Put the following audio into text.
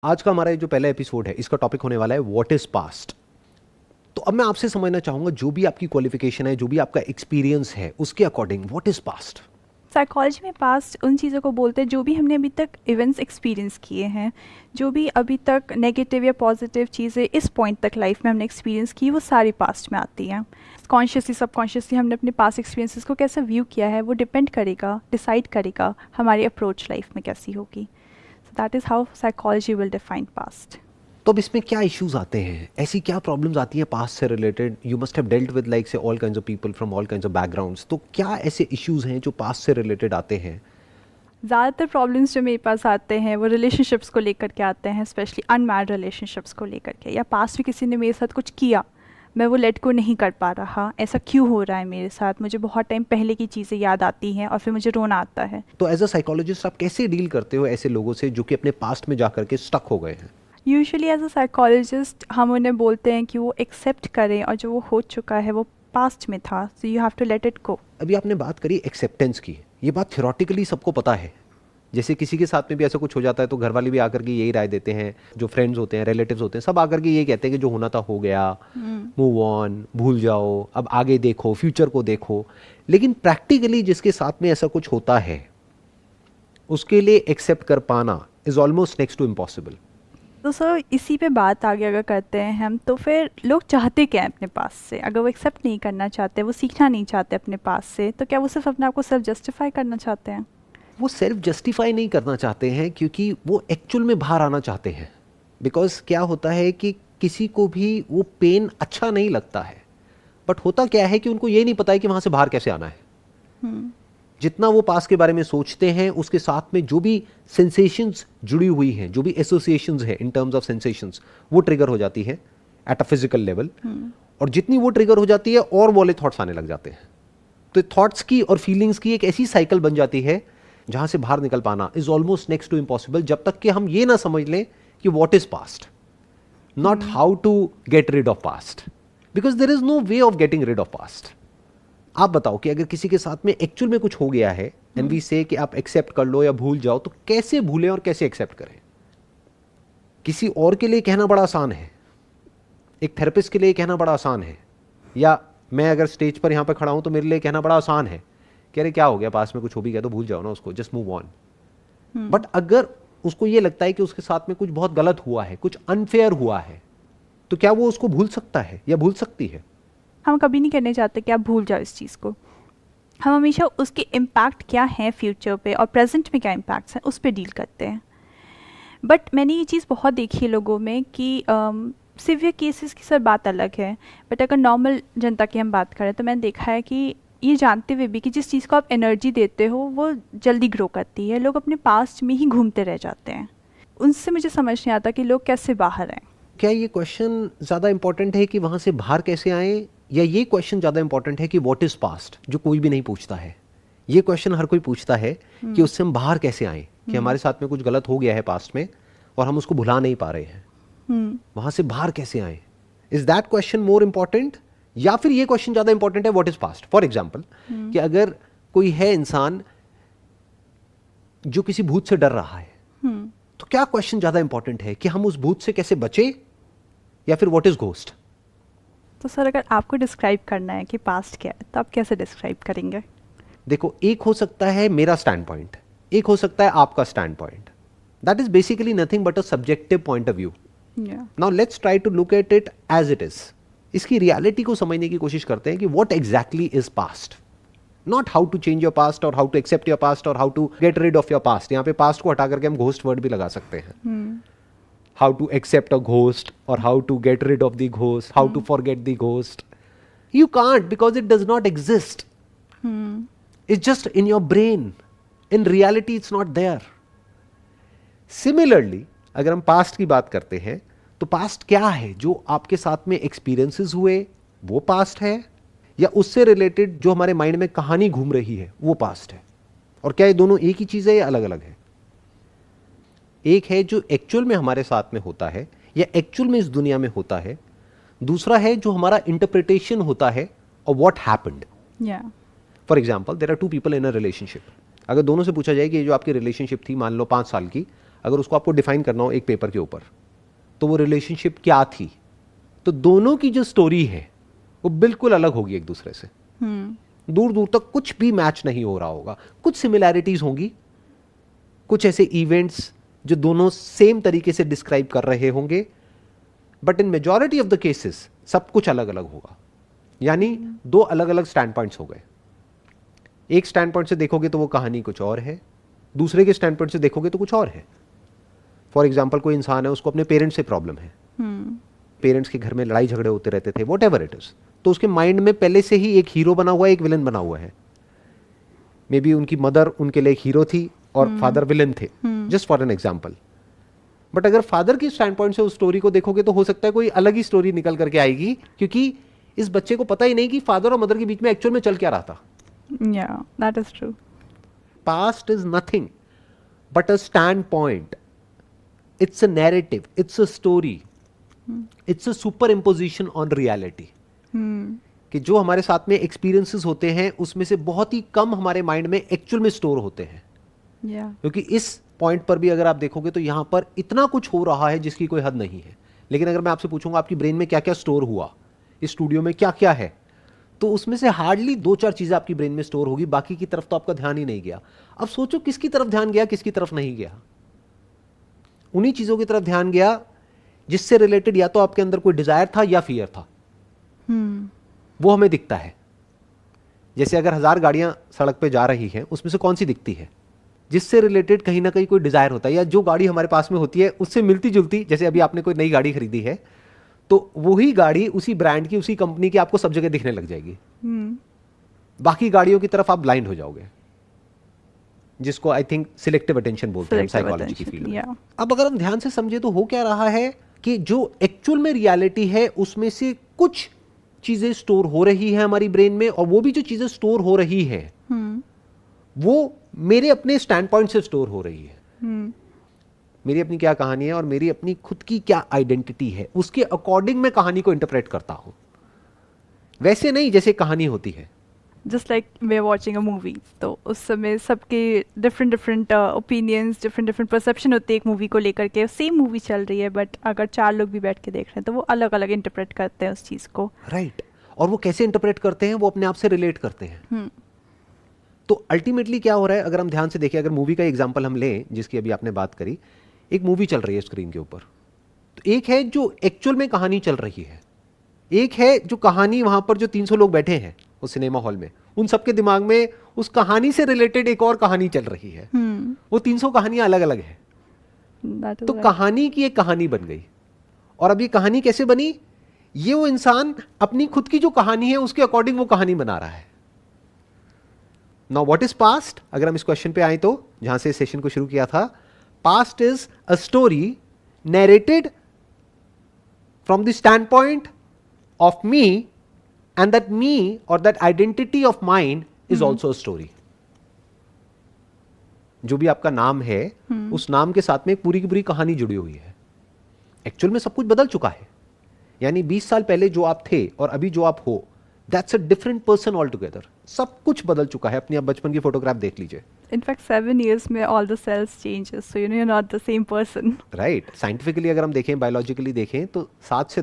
आज का हमारा ये जो पहला एपिसोड है इसका टॉपिक होने वाला है व्हाट इज पास्ट। तो अब मैं आपसे समझना चाहूंगा, जो भी आपकी क्वालिफिकेशन है, जो भी आपका एक्सपीरियंस है, उसके according what is past. Psychology में पास्ट उन चीज़ों को बोलते हैं जो भी हमने अभी तक इवेंट्स एक्सपीरियंस किए हैं, जो भी अभी तक नेगेटिव या पॉजिटिव चीज़ें इस पॉइंट तक लाइफ में हमने एक्सपीरियंस की, वो सारी पास्ट में आती हैं। कॉन्शियसली सबकॉन्शियसली हमने अपने पास्ट एक्सपीरियंसेस को कैसे व्यू किया है वो डिपेंड करेगा, डिसाइड करेगा हमारी अप्रोच लाइफ में कैसी होगी। So that is how psychology will define past. तो अब इसमें क्या इश्यूज आते हैं, ऐसी क्या प्रॉब्लम्स आती हैं पास्ट से related? You must have dealt with like say all kinds of people from all kinds of backgrounds. तो क्या ऐसे इश्यूज हैं जो पास्ट से रिलेटेड आते हैं? ज़्यादातर प्रॉब्लम्स जो मेरे पास आते हैं वो रिलेशनशिप्स को लेकर के आते हैं, स्पेशली अनमैरिड रिलेशनशिप्स को लेकर के, या पास्ट में किसी ने मेरे साथ कुछ किया, मैं वो लेट को नहीं कर पा रहा, ऐसा क्यों हो रहा है मेरे साथ, मुझे बहुत टाइम पहले की चीज़ें याद आती हैं और फिर मुझे रोना आता है। तो एज अ साइकोलॉजिस्ट आप कैसे डील करते हो ऐसे लोगों से जो कि अपने पास्ट में जाकर के स्टक हो गए हैं? यूजुअली एज अ साइकोलॉजिस्ट हम उन्हें बोलते हैं कि वो एक्सेप्ट करें और जो वो हो चुका है वो पास्ट में था, so you have to let it go. अभी आपने बात करी एक्सेप्टेंस की, ये बात थियोरेटिकली सबको पता है। जैसे किसी के साथ में भी ऐसा कुछ हो जाता है तो घर वाले भी आकर के यही राय देते हैं, जो फ्रेंड्स होते हैं, रिलेटिव्स होते हैं, सब आकर के यही कहते हैं कि जो होना था हो गया, मूव ऑन, भूल जाओ, अब आगे देखो, फ्यूचर को देखो। लेकिन प्रैक्टिकली जिसके साथ में ऐसा कुछ होता है उसके लिए एक्सेप्ट कर पाना is almost next to impossible. तो सर इसी पे बात आगे अगर करते हैं हम, तो फिर लोग चाहते क्या हैं अपने पास से? अगर वो एक्सेप्ट नहीं करना चाहते, वो सीखना नहीं चाहते अपने पास से, तो क्या वो सिर्फ अपने आप को सेल्फ जस्टिफाई करना चाहते हैं? वो सेल्फ जस्टिफाई नहीं करना चाहते हैं क्योंकि वो एक्चुअल में बाहर आना चाहते हैं। बिकॉज क्या होता है कि किसी को भी वो पेन अच्छा नहीं लगता है, बट होता क्या है कि उनको ये नहीं पता है कि वहां से बाहर कैसे आना है। जितना वो पास के बारे में सोचते हैं उसके साथ में जो भी सेंसेशंस जुड़ी हुई हैं, जो भी एसोसिएशंस है इन टर्म्स ऑफ सेंसेशंस, वो ट्रिगर हो जाती है एट अ फिजिकल लेवल। और जितनी वो ट्रिगर हो जाती है और वाले थॉट्स आने लग जाते हैं। तो थॉट्स की और फीलिंग्स की एक ऐसी साइकिल बन जाती है जहां से बाहर निकल पाना is almost next to impossible, जब तक कि हम ये ना समझ लें कि what is past, not how to get rid of past, because there is no way of getting rid of past. आप बताओ कि अगर किसी के साथ में एक्चुअल में कुछ हो गया है एंड वी से कि आप एक्सेप्ट कर लो या भूल जाओ, तो कैसे भूलें और कैसे एक्सेप्ट करें? किसी और के लिए कहना बड़ा आसान है, एक थेरेपिस्ट के लिए कहना बड़ा आसान है, या मैं अगर स्टेज पर यहां पर खड़ा हूं तो मेरे लिए कहना बड़ा आसान है कि अरे क्या हो गया, पास में कुछ हो भी गया तो भूल जाओ ना उसको, जस्ट मूव ऑन। बट अगर उसको ये लगता है कि उसके साथ में कुछ बहुत गलत हुआ है, कुछ अनफेयर हुआ है, तो क्या वो उसको भूल सकता है या भूल सकती है? हम कभी नहीं कहने चाहते कि आप भूल जाओ इस चीज़ को। हम हमेशा उसके इम्पैक्ट क्या हैं फ्यूचर पे और प्रेजेंट में क्या इम्पैक्ट्स हैं उस पर डील करते हैं। बट मैंने ये चीज़ बहुत देखी है लोगों में कि सिवियर केसेस की सर बात अलग है, बट अगर नॉर्मल जनता की हम बात करें तो मैंने देखा है कि ये जानते हुए भी कि जिस चीज़ को आप एनर्जी देते हो वो जल्दी ग्रो करती है, लोग अपने पास्ट में ही घूमते रह जाते हैं। उनसे मुझे समझ नहीं आता कि लोग कैसे बाहर आए। क्या ये क्वेश्चन ज़्यादा इंपॉर्टेंट है कि वहाँ से बाहर कैसे आए, या ये क्वेश्चन ज़्यादा इंपॉर्टेंट है कि व्हाट इज़ पास्ट, जो कोई भी नहीं पूछता है? ये क्वेश्चन हर कोई पूछता है कि उससे हम बाहर कैसे आए, कि हमारे साथ में कुछ गलत हो गया है पास्ट में और हम उसको भुला नहीं पा रहे हैं, वहाँ से बाहर कैसे आए? Is that question more important, या फिर ये क्वेश्चन ज़्यादा इंपॉर्टेंट है what is past? For example कि अगर कोई है इंसान जो किसी भूत से डर रहा है, तो क्या क्वेश्चन ज़्यादा इंपॉर्टेंट है कि हम उस भूत से कैसे बचे, या फिर व्हाट इज़ घोस्ट? तो सर अगर आपको डिस्क्राइब करना है कि पास्ट क्या है तो आप कैसे डिस्क्राइब करेंगे? देखो, एक हो सकता है मेरा स्टैंड पॉइंट, एक हो सकता है आपका stand point. That is basically nothing but a subjective point of view. Now let's try to look at it as it is. इसकी रियलिटी को समझने की कोशिश करते हैं कि what exactly is past, not how to change your past और how to accept your past और how to get rid of your past. यहाँ पे पास्ट को हटा करके हम घोस्ट वर्ड भी लगा सकते हैं। How to accept a ghost और how to get rid of the ghost, how to forget the ghost. You can't, because it does not exist. It's just in your brain. In reality, it's not there. Similarly, अगर हम past की बात करते हैं तो past क्या है? जो आपके साथ में एक्सपीरियंसेस हुए वो पास्ट है, या उससे रिलेटेड जो हमारे माइंड में कहानी घूम रही है वो पास्ट है? और क्या ये दोनों एक ही चीज है या अलग अलग है? एक है जो एक्चुअल में हमारे साथ में होता है या एक्चुअल में इस दुनिया में होता है, दूसरा है जो हमारा इंटरप्रिटेशन होता है और what happened. For example, there are two people in a relationship. अगर दोनों से पूछा जाए कि ये जो आपकी रिलेशनशिप थी मान लो 5 साल की, अगर उसको आपको डिफाइन करना हो एक पेपर के ऊपर, तो वो रिलेशनशिप क्या थी, तो दोनों की जो स्टोरी है वो बिल्कुल अलग होगी एक दूसरे से। दूर दूर तक कुछ भी मैच नहीं हो रहा होगा। कुछ सिमिलैरिटीज होंगी, कुछ ऐसे इवेंट्स जो दोनों सेम तरीके से डिस्क्राइब कर रहे होंगे, but in majority of the cases सब कुछ अलग अलग होगा। यानी दो अलग अलग स्टैंड पॉइंट्स हो गए। एक स्टैंड पॉइंट से देखोगे तो वो कहानी कुछ और है, दूसरे के स्टैंड पॉइंट से देखोगे तो कुछ और है। फॉर एग्जाम्पल, कोई इंसान है, उसको अपने पेरेंट्स से प्रॉब्लम है, पेरेंट्स के घर में लड़ाई झगड़े होते रहते थे, वॉट एवर इट इज, तो उसके माइंड में पहले से ही एक हीरो बना हुआ है, एक विलन बना हुआ है। मे बी उनकी मदर उनके लिए एक हीरो थी और फादर विलन थे, just for an example. But अगर फादर की स्टैंड पॉइंट से उस स्टोरी को देखोगे तो हो सकता है कोई अलग ही स्टोरी निकल करके आएगी, क्योंकि इस बच्चे को पता ही नहीं कि फादर और मदर के बीच में एक्चुअल में चल क्या रहा था। Yeah, that is true. Past is nothing but a standpoint. It's a narrative. It's a story. It's a superimposition on reality. कि जो हमारे साथ में एक्सपीरियंसेस होते हैं उसमें से बहुत ही कम हमारे माइंड में एक्चुअल में स्टोर होते हैं। Yeah. क्योंकि इस पॉइंट पर भी अगर आप देखोगे तो यहाँ पर इतना कुछ हो रहा है जिसकी कोई हद नहीं है। लेकिन अगर मैं आपसे पूछूंगा आपकी ब्रेन में क्या क्या स्टोर हुआ, इस स्टूडियो में क्या क्या है, तो उसमें से हार्डली 2-4 चीजें आपकी ब्रेन में स्टोर होगी, बाकी की तरफ तो आपका ध्यान ही नहीं गया। अब सोचो किसकी तरफ ध्यान गया, किसकी तरफ नहीं गया। उन्हीं चीजों की तरफ ध्यान गया जिससे रिलेटेड या तो आपके अंदर कोई डिजायर था या फियर था। वो हमें दिखता है। जैसे अगर 1000 गाड़ियां सड़क पे जा रही हैं, उसमें से कौन सी दिखती है जिससे रिलेटेड कहीं ना कहीं कोई डिजायर होता है, या जो गाड़ी हमारे पास में होती है उससे मिलती जुलती। जैसे अभी आपने कोई नई गाड़ी खरीदी है तो वही गाड़ी उसी ब्रांड की, उसी कंपनी की आपको सब जगह दिखने लग जाएगी। बाकी गाड़ियों की तरफ आप ब्लाइंड हो जाओगे, जिसको आई थिंक सिलेक्टिव अटेंशन बोलते हैं साइकोलॉजी की फील्ड में। अब अगर हम ध्यान से समझे तो हो क्या रहा है कि जो एक्चुअल में रियलिटी है उसमें से कुछ चीजें स्टोर हो रही है हमारी ब्रेन में, और वो भी जो चीजें स्टोर हो रही है वो मेरे अपने स्टैंड पॉइंट से स्टोर हो रही है। मेरी अपनी क्या कहानी है और मेरी अपनी खुद की क्या आइडेंटिटी है, उसके अकॉर्डिंग मैं कहानी को इंटरप्रेट करता हूं। वैसे नहीं जैसे कहानी होती है। Just like we are watching a movie, तो उस समय सबके डिफरेंट ओपिनियंस, डिफरेंट परसेप्शन होते हैं एक मूवी को लेकर के। सेम मूवी चल रही है बट अगर 4 लोग भी बैठ के देख रहे हैं तो वो अलग अलग इंटरप्रेट करते हैं उस चीज़ को। राइट। और वो कैसे इंटरप्रेट करते हैं, वो अपने आप से रिलेट करते हैं। तो अल्टीमेटली क्या हो रहा है, अगर हम ध्यान से देखें, अगर मूवी का एग्जाम्पल हम लें जिसकी अभी आपने बात करी, एक मूवी चल रही है स्क्रीन के ऊपर, तो एक है जो एक्चुअल में कहानी चल रही है, एक है जो कहानी वहां पर जो 300 लोग बैठे हैं उस सिनेमा हॉल में, उन सबके दिमाग में उस कहानी से रिलेटेड एक और कहानी चल रही है। वो 300 कहानियां अलग अलग है। तो कहानी की एक कहानी बन गई। और अब ये कहानी कैसे बनी, ये वो इंसान अपनी खुद की जो कहानी है उसके अकॉर्डिंग वो कहानी बना रहा है। नाउ व्हाट इज पास्ट, अगर हम इस क्वेश्चन पे आए तो जहां से सेशन को शुरू किया था, past is a story narrated from the stand point of me, and that me or that identity of mine is also a story. जो भी आपका नाम है उस नाम के साथ में एक पूरी की पूरी कहानी जुड़ी हुई है। एक्चुअल में सब कुछ बदल चुका है। यानी 20 साल पहले जो आप थे और अभी जो आप हो, that's a different person all together. सब कुछ बदल चुका है। अपनी आप बचपन की फोटोग्राफ देख लीजिए। इनफैक्ट 7 years में all the cells changes, so you know you are not the same person. Right. Scientifically अगर हम देखें, बायोलॉजिकली देखें तो 7 से